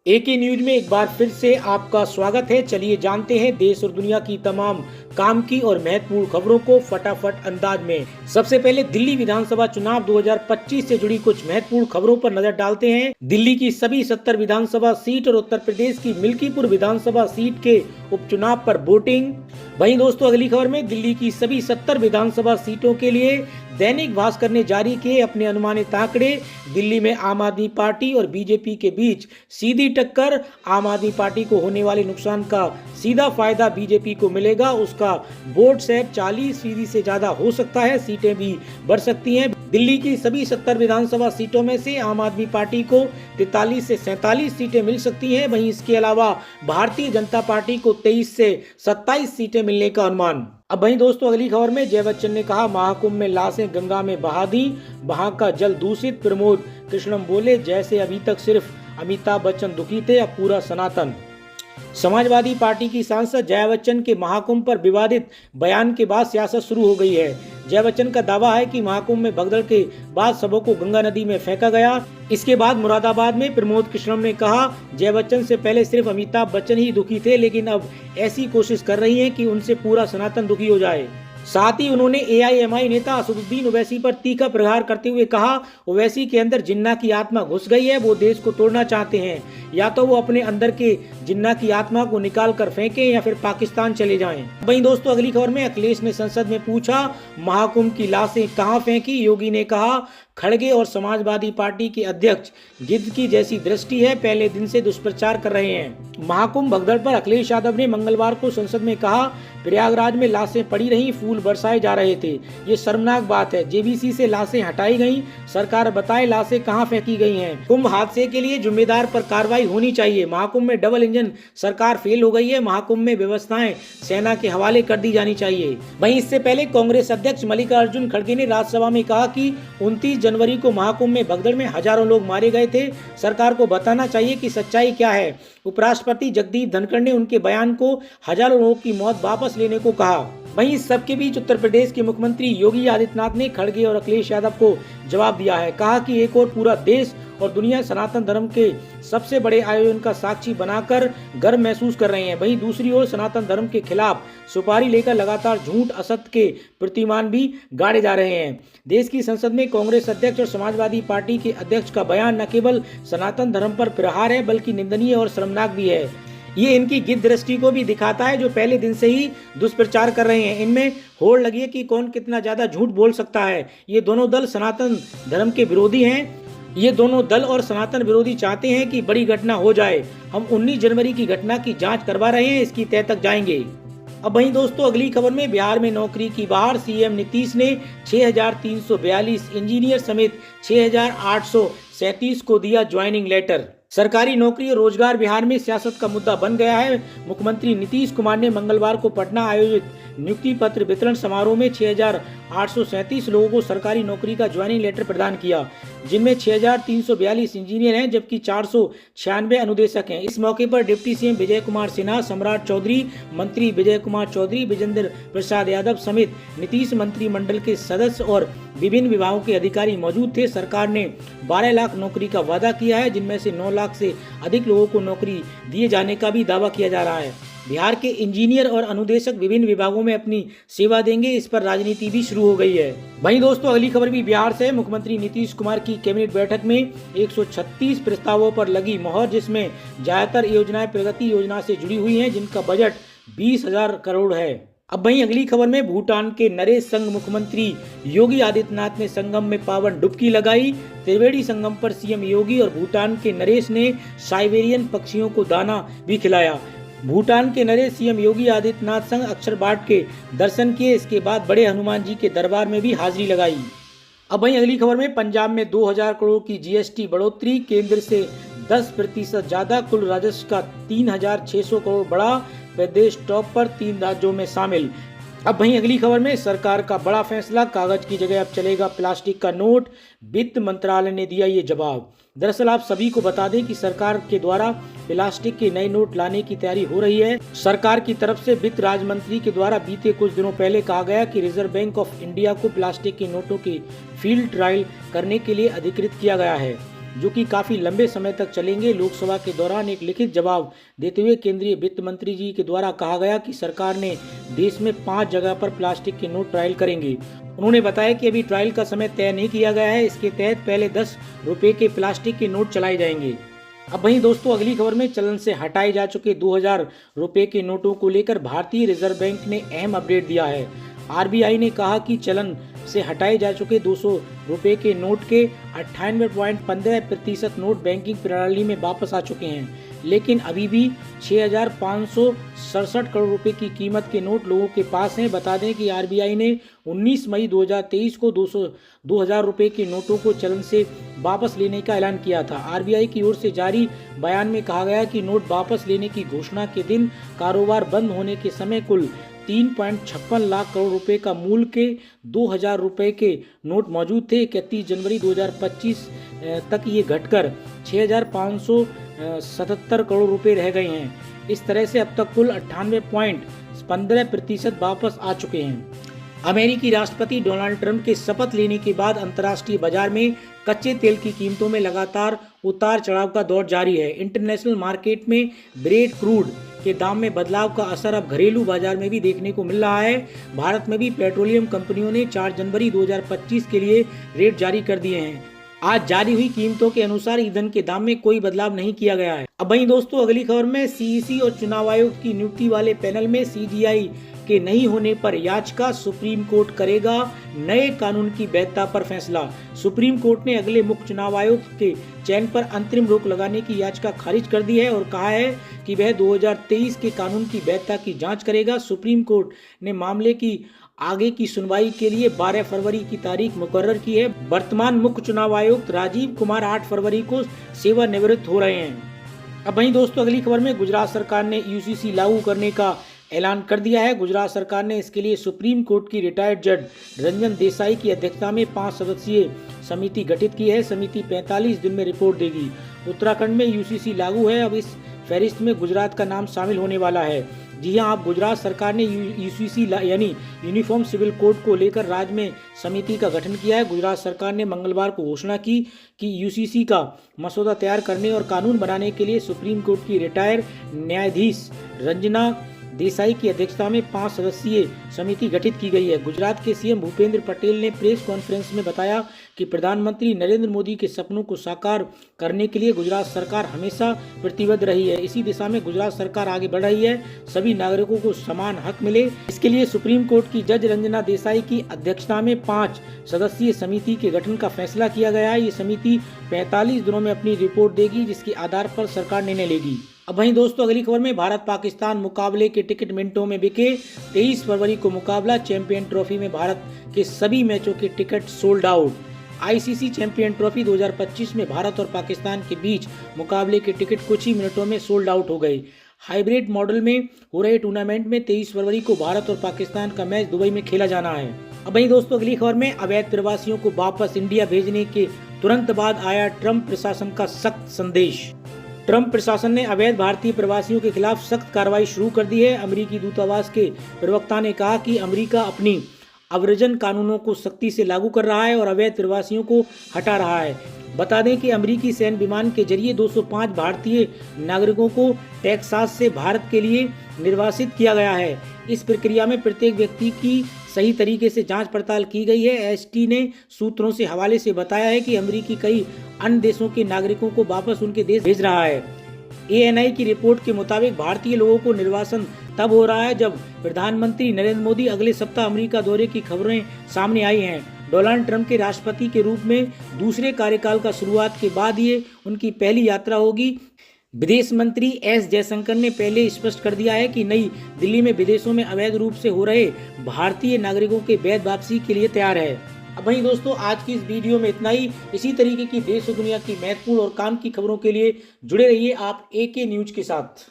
एके news में एक बार फिर से आपका स्वागत है। चलिए जानते हैं देश और दुनिया की तमाम काम की और महत्वपूर्ण खबरों को फटाफट अंदाज में। सबसे पहले दिल्ली विधानसभा चुनाव 2025 से जुड़ी कुछ महत्वपूर्ण खबरों पर नजर डालते हैं। दिल्ली की सभी 70 विधानसभा सीट और उत्तर प्रदेश की मिल्कीपुर विधानसभा सीट के उपचुनाव पर वोटिंग। वहीं दोस्तों अगली खबर में दिल्ली की सभी 70 विधानसभा सीटों के लिए दैनिक भास्कर ने जारी किए अपने अनुमानित आंकड़े। दिल्ली में आम आदमी पार्टी और बीजेपी के बीच सीधी टक्कर। आम आदमी पार्टी को होने वाले नुकसान का सीधा फायदा बीजेपी को मिलेगा। उसका वोट शेयर 40% से ज्यादा हो सकता है। सीटें भी बढ़ सकती हैं। दिल्ली की सभी 70 विधानसभा सीटों में से आम आदमी पार्टी को 43 से 47 सीटें मिल सकती हैं। वहीं इसके अलावा भारतीय जनता पार्टी को 23 से 27 सीटें मिलने का अनुमान। अब वहीं दोस्तों अगली खबर में जय बच्चन ने कहा महाकुंभ में लाशें गंगा में बहा दी, वहां का जल दूषित। प्रमोद कृष्णम बोले जैसे अभी तक सिर्फ अमिताभ बच्चन दुखी थे, अब पूरा सनातन। समाजवादी पार्टी की सांसद जया बच्चन के महाकुंभ पर विवादित बयान के बाद सियासत शुरू हो गई है। जया बच्चन का दावा है कि महाकुंभ में भगदड़ के बाद शवों को गंगा नदी में फेंका गया। इसके बाद मुरादाबाद में प्रमोद कृष्णम ने कहा जया बच्चन से पहले सिर्फ अमिताभ बच्चन ही दुखी थे, लेकिन अब ऐसी कोशिश कर रही हैं कि उनसे पूरा सनातन दुखी हो जाए। साथ ही उन्होंने एआईएमआई नेता असदुद्दीन ओवैसी पर तीखा प्रहार करते हुए कहा ओवैसी के अंदर जिन्ना की आत्मा घुस गई है, वो देश को तोड़ना चाहते हैं। या तो वो अपने अंदर के जिन्ना की आत्मा को निकाल कर फेंके या फिर पाकिस्तान चले जाएं। वहीं दोस्तों अगली खबर में अखिलेश ने संसद में पूछा महाकुंभ की लाशें कहां फेंकी। योगी ने कहा खड़गे और समाजवादी पार्टी के अध्यक्ष गिद्ध की जैसी दृष्टि है, पहले दिन से दुष्प्रचार कर रहे हैं। महाकुंभ भगदड़ पर अखिलेश यादव ने मंगलवार को संसद में कहा प्रयागराज में लाशें पड़ी रहीं, फूल बरसाए जा रहे थे, ये शर्मनाक बात है। जेबीसी से लाशें हटाई गईं, सरकार बताए लाशें कहां फेंकी गई हैं। कुंभ हादसे के लिए जिम्मेदार पर कार्रवाई होनी चाहिए। महाकुंभ में डबल इंजन सरकार फेल हो गई है। महाकुंभ में व्यवस्थाएं सेना के हवाले कर दी जानी चाहिए। वहीं इससे पहले कांग्रेस अध्यक्ष मल्लिकार्जुन खड़गे ने राज्यसभा में कहा कि 29 जनवरी को महाकुंभ में भगदड़ में हजारों लोग मारे गए थे, सरकार को बताना चाहिए कि सच्चाई क्या है। उपराष्ट्रपति जगदीप धनखड़ ने उनके बयान को हजारों लोगों की मौत वापस लेने को कहा। वहीं इस सबके बीच उत्तर प्रदेश के मुख्यमंत्री योगी आदित्यनाथ ने खड़गे और अखिलेश यादव को जवाब दिया है। कहा कि एक और पूरा देश और दुनिया सनातन धर्म के सबसे बड़े आयोजन का साक्षी बनाकर गर्व महसूस कर रहे हैं। वहीं दूसरी ओर सनातन धर्म के खिलाफ सुपारी लेकर लगातार झूठ असत्य के प्रतिमान भी गाड़े जा रहे हैं। देश की संसद में कांग्रेस अध्यक्ष और समाजवादी पार्टी के अध्यक्ष का बयान न केवल सनातन धर्म पर प्रहार है बल्कि निंदनीय और शर्मनाक भी है। ये इनकी गिद्ध दृष्टि को भी दिखाता है जो पहले दिन से ही दुष्प्रचार कर रहे हैं। इनमें होड़ लगी है कि कौन कितना ज्यादा झूठ बोल सकता है। ये दोनों दल सनातन धर्म के विरोधी हैं। ये दोनों दल और सनातन विरोधी चाहते हैं कि बड़ी घटना हो जाए। हम 19 जनवरी की घटना की जांच करवा रहे हैं, इसकी तह तक जाएंगे। अब वहीं दोस्तों अगली खबर में बिहार में नौकरी की बहार। सीएम नीतीश ने 6,342 इंजीनियर समेत 6,837 को दिया ज्वाइनिंग लेटर। सरकारी नौकरी और रोजगार बिहार में सियासत का मुद्दा बन गया है। मुख्यमंत्री नीतीश कुमार ने मंगलवार को पटना आयोजित नियुक्ति पत्र वितरण समारोह में 6,837 लोगों को सरकारी नौकरी का ज्वाइनिंग लेटर प्रदान किया, जिनमें 6,342 इंजीनियर हैं जबकि 496 अनुदेशक हैं। इस मौके पर डिप्टी सीएम विजय कुमार सिन्हा, सम्राट चौधरी, मंत्री विजय कुमार चौधरी, विजेंद्र प्रसाद यादव समेत नीतीश मंत्रिमंडल के सदस्य और विभिन्न विभागों के अधिकारी मौजूद थे। सरकार ने 12 लाख नौकरी का वादा किया है, जिनमें से 9 लाख से अधिक लोगों को नौकरी दिए जाने का भी दावा किया जा रहा है। बिहार के इंजीनियर और अनुदेशक विभिन्न विभागों में अपनी सेवा देंगे, इस पर राजनीति भी शुरू हो गई है। वहीं दोस्तों अगली खबर भी बिहार से। मुख्यमंत्री नीतीश कुमार की कैबिनेट बैठक में 136 प्रस्तावों पर लगी मोहर, जिसमें ज्यादातर योजनाएं प्रगति योजना से जुड़ी हुई हैं, जिनका बजट 20,000 करोड़ है। अब वहीं अगली खबर में भूटान के नरेश संग मुख्यमंत्री योगी आदित्यनाथ ने संगम में पावन डुबकी लगाई। त्रिवेणी संगम पर सीएम योगी और भूटान के नरेश ने साइबेरियन पक्षियों को दाना भी खिलाया। भूटान के नरेश सीएम योगी आदित्यनाथ संग अक्षरबाट के दर्शन किए। इसके बाद बड़े हनुमान जी के दरबार में भी हाजिरी लगाई। अब वहीं अगली खबर में पंजाब में 2,000 करोड़ की जीएसटी बढ़ोतरी, केंद्र से 10% ज्यादा, कुल राजस्व का 3,600 करोड़ बढ़ा, प्रदेश टॉप पर, 3 राज्यों में शामिल। अब वहीं अगली खबर में सरकार का बड़ा फैसला, कागज की जगह अब चलेगा प्लास्टिक का नोट, वित्त मंत्रालय ने दिया ये जवाब। दरअसल आप सभी को बता दें कि सरकार के द्वारा प्लास्टिक के नए नोट लाने की तैयारी हो रही है। सरकार की तरफ से वित्त राज्य मंत्री के द्वारा बीते कुछ दिनों पहले कहा गया कि रिजर्व बैंक ऑफ इंडिया को प्लास्टिक के नोटों की फील्ड ट्रायल करने के लिए अधिकृत किया गया है। जो कि काफ़ी लंबे समय तक चलेंगे। लोकसभा के दौरान एक लिखित जवाब देते हुए केंद्रीय वित्त मंत्री जी के द्वारा कहा गया कि सरकार ने देश में 5 जगह पर प्लास्टिक के नोट ट्रायल करेंगे। उन्होंने बताया कि अभी ट्रायल का समय तय नहीं किया गया है। इसके तहत पहले 10 रुपए के प्लास्टिक के नोट चलाए जाएंगे। अब वहीं दोस्तों अगली खबर में चलन से हटाए जा चुके 2000 रुपए के नोटों को लेकर भारतीय रिजर्व बैंक ने अहम अपडेट दिया है। आरबीआई ने कहा कि चलन से हटाए जा चुके 200 रुपए के नोट के 98.15% नोट बैंकिंग प्रणाली में वापस आ चुके हैं, लेकिन अभी भी 6,567 करोड़ रुपए की कीमत के नोट लोगों के पास हैं। बता दें कि आरबीआई ने 19 मई 2023 को 2000 रुपए के नोटों को चलन से वापस लेने का ऐलान किया था। आरबीआई की ओर से जारी बयान में कहा गया कि नोट वापस लेने की घोषणा के दिन कारोबार बंद होने के समय कुल 3.56 लाख करोड़ रुपए का मूल्य के 2000 रुपए के नोट मौजूद थे। 31 जनवरी 2025 तक ये घटकर 6,577 करोड़ रुपए रह गए हैं। इस तरह से अब तक कुल 98.15% वापस आ चुके हैं। अमेरिकी राष्ट्रपति डोनाल्ड ट्रंप के शपथ लेने के बाद अंतर्राष्ट्रीय बाजार में कच्चे तेल की कीमतों में लगातार उतार चढ़ाव का दौर जारी है। इंटरनेशनल मार्केट में ब्रेड क्रूड के दाम में बदलाव का असर अब घरेलू बाजार में भी देखने को मिल रहा है। भारत में भी पेट्रोलियम कंपनियों ने 4 जनवरी 2025 के लिए रेट जारी कर दिए हैं। आज जारी हुई कीमतों के अनुसार ईंधन के दाम में कोई बदलाव नहीं किया गया है। अब वहीं दोस्तों अगली खबर में सीईसी और चुनाव आयोग की नियुक्ति वाले पैनल में सीजीआई के नहीं होने पर याचिका, सुप्रीम कोर्ट करेगा नए कानून की वैधता पर फैसला। सुप्रीम कोर्ट ने अगले मुख्य चुनाव आयुक्त के चयन पर अंतरिम रोक लगाने की याचिका खारिज कर दी है और कहा है कि वह 2023 के कानून की वैधता की जांच करेगा। सुप्रीम कोर्ट ने मामले की आगे की सुनवाई के लिए 12 फरवरी की तारीख मुकर्रर की है। वर्तमान मुख्य चुनाव आयुक्त राजीव कुमार 8 फरवरी को सेवानिवृत्त हो रहे हैं। अब वहीं दोस्तों अगली खबर में गुजरात सरकार ने यूसीसी लागू करने का ऐलान कर दिया है। गुजरात सरकार ने इसके लिए सुप्रीम कोर्ट की रिटायर्ड जज रंजन देसाई की अध्यक्षता में 5 सदस्यीय समिति गठित की है। समिति 45 दिन में रिपोर्ट देगी। उत्तराखंड में यूसीसी लागू है। अब इस फहरिस्त में गुजरात का नाम शामिल होने वाला है। जी हां, आप गुजरात सरकार ने यूसीसी यानी यूनिफॉर्म सिविल कोड को लेकर राज्य में समिति का गठन किया है। गुजरात सरकार ने मंगलवार को घोषणा की कि यूसीसी का मसौदा तैयार करने और कानून बनाने के लिए सुप्रीम कोर्ट की रिटायर्ड न्यायाधीश रंजना देसाई की अध्यक्षता में 5 सदस्यीय समिति गठित की गई है। गुजरात के सीएम भूपेंद्र पटेल ने प्रेस कॉन्फ्रेंस में बताया कि प्रधानमंत्री नरेंद्र मोदी के सपनों को साकार करने के लिए गुजरात सरकार हमेशा प्रतिबद्ध रही है। इसी दिशा में गुजरात सरकार आगे बढ़ रही है। सभी नागरिकों को समान हक मिले, इसके लिए सुप्रीम कोर्ट की जज रंजना देसाई की अध्यक्षता में 5 सदस्यीय समिति के गठन का फैसला किया गया है। ये समिति 45 दिनों में अपनी रिपोर्ट देगी, जिसके आधार पर सरकार निर्णय लेगी। अब वहीं दोस्तों अगली खबर में भारत पाकिस्तान मुकाबले के टिकट मिनटों में बिके। 23 फरवरी को मुकाबला। चैंपियन ट्रॉफी में भारत के सभी मैचों के ticket sold out. ICC champion trophy 2025 में भारत और पाकिस्तान के बीच मुकाबले के टिकट कुछ ही मिनटों में सोल्ड आउट हो गए। हाइब्रिड मॉडल में हो रहे टूर्नामेंट में 23 फरवरी को भारत और पाकिस्तान का मैच दुबई में खेला जाना है। अब वहीं दोस्तों अगली खबर में अवैध प्रवासियों को वापस इंडिया भेजने के तुरंत बाद आया ट्रंप प्रशासन का सख्त संदेश। ट्रंप प्रशासन ने अवैध भारतीय प्रवासियों के खिलाफ सख्त कार्रवाई शुरू कर दी है। अमेरिकी दूतावास के प्रवक्ता ने कहा कि अमेरिका अपनी अव्रजन कानूनों को सख्ती से लागू कर रहा है और अवैध प्रवासियों को हटा रहा है। बता दें कि अमेरिकी सैन्य विमान के जरिए 205 भारतीय नागरिकों को टेक्सास से भारत के लिए निर्वासित किया गया है। इस प्रक्रिया में प्रत्येक व्यक्ति की सही तरीके से जांच पड़ताल की गई है। एसटी ने सूत्रों से हवाले से बताया है कि अमेरिकी कई अन्य देशों के नागरिकों को वापस उनके देश भेज रहा है। एएनआई की रिपोर्ट के मुताबिक भारतीय लोगों को निर्वासन तब हो रहा है जब प्रधानमंत्री नरेंद्र मोदी अगले सप्ताह अमेरिका दौरे की खबरें सामने आई हैं। डोनाल्ड ट्रंप के राष्ट्रपति के रूप में दूसरे कार्यकाल का शुरुआत के बाद ये उनकी पहली यात्रा होगी। विदेश मंत्री एस जयशंकर ने पहले स्पष्ट कर दिया है कि नई दिल्ली में विदेशों में अवैध रूप से हो रहे भारतीय नागरिकों के वैध वापसी के लिए तैयार है। अब वहीं दोस्तों आज की इस वीडियो में इतना ही। इसी तरीके की देश और दुनिया की महत्वपूर्ण और काम की खबरों के लिए जुड़े रहिए आप एके न्यूज के साथ।